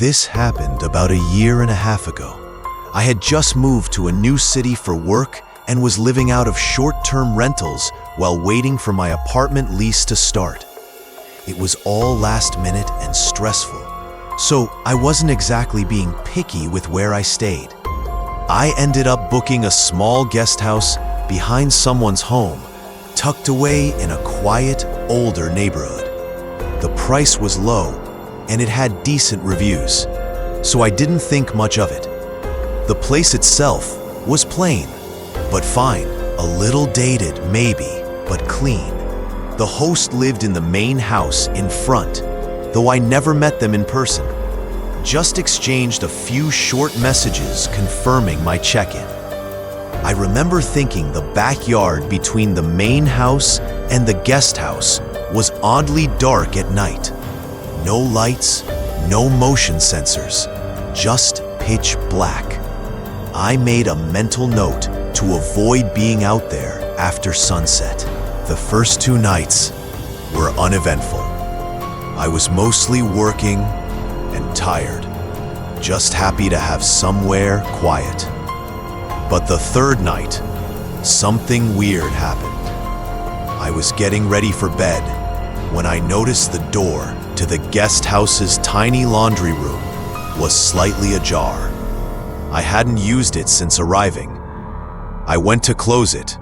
This happened about a year and a half ago. I had just moved to a new city for work and was living out of short-term rentals while waiting for my apartment lease to start. It was all last minute and stressful, so I wasn't exactly being picky with where I stayed. I ended up booking a small guest house behind someone's home, tucked away in a quiet, older neighborhood. The price was low, and it had decent reviews, so I didn't think much of it. The place itself was plain, but fine, a little dated maybe, but clean. The host lived in the main house in front, though I never met them in person. Just exchanged a few short messages confirming my check-in. I remember thinking the backyard between the main house and the guest house was oddly dark at night. No lights, no motion sensors, just pitch black. I made a mental note to avoid being out there after sunset. The first 2 nights were uneventful. I was mostly working and tired, just happy to have somewhere quiet. But the third night, something weird happened. I was getting ready for bed when I noticed the door to the guest house's tiny laundry room was slightly ajar. I hadn't used it since arriving. I went to close it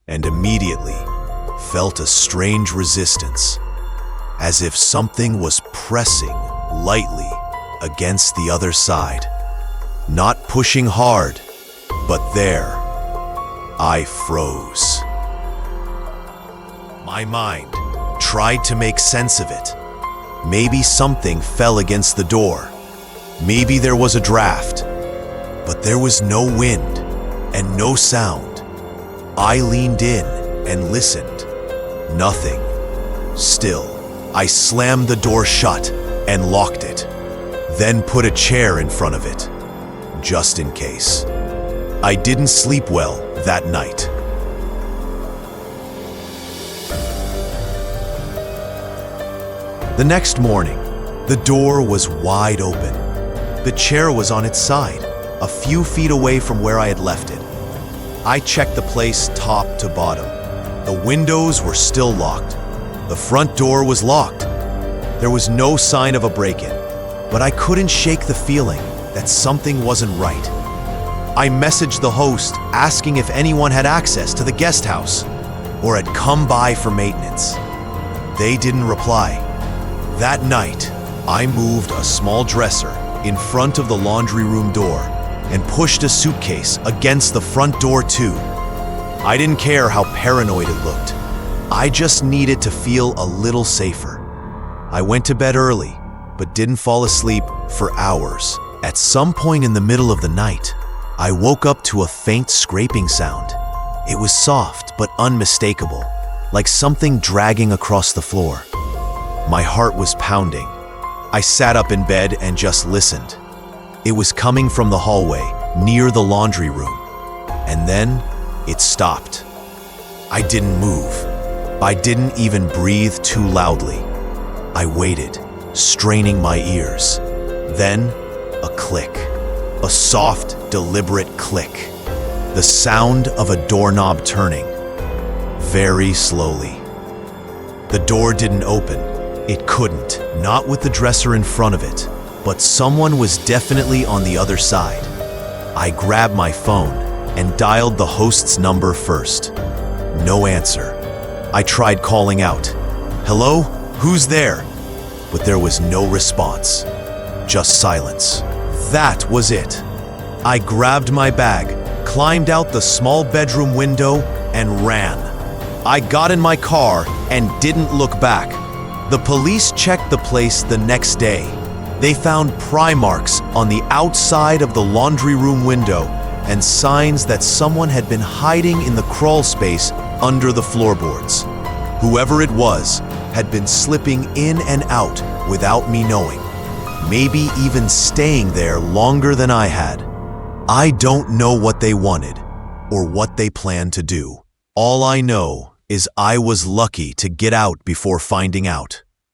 and immediately felt a strange resistance, as if something was pressing lightly against the other side. Not pushing hard, but there, I froze. My mind tried to make sense of it. Maybe something fell against the door. Maybe there was a draft. But there was no wind and no sound. I leaned in and listened. Nothing. Still, I slammed the door shut and locked it, then put a chair in front of it, just in case. I didn't sleep well that night. The next morning, the door was wide open. The chair was on its side, a few feet away from where I had left it. I checked the place top to bottom. The windows were still locked. The front door was locked. There was no sign of a break-in, but I couldn't shake the feeling that something wasn't right. I messaged the host asking if anyone had access to the guest house or had come by for maintenance. They didn't reply. That night, I moved a small dresser in front of the laundry room door and pushed a suitcase against the front door too. I didn't care how paranoid it looked. I just needed to feel a little safer. I went to bed early, but didn't fall asleep for hours. At some point in the middle of the night, I woke up to a faint scraping sound. It was soft but unmistakable, like something dragging across the floor. My heart was pounding. I sat up in bed and just listened. It was coming from the hallway, near the laundry room. And then, it stopped. I didn't move. I didn't even breathe too loudly. I waited, straining my ears. Then, a click. A soft, deliberate click. The sound of a doorknob turning. Very slowly. The door didn't open. It couldn't, not with the dresser in front of it. But someone was definitely on the other side. I grabbed my phone and dialed the host's number first. No answer. I tried calling out, "Hello? Who's there?" But there was no response. Just silence. That was it. I grabbed my bag, climbed out the small bedroom window, and ran. I got in my car and didn't look back. The police checked the place the next day. They found pry marks on the outside of the laundry room window and signs that someone had been hiding in the crawl space under the floorboards. Whoever it was had been slipping in and out without me knowing, maybe even staying there longer than I had. I don't know what they wanted or what they planned to do. All I know is I was lucky to get out before finding out.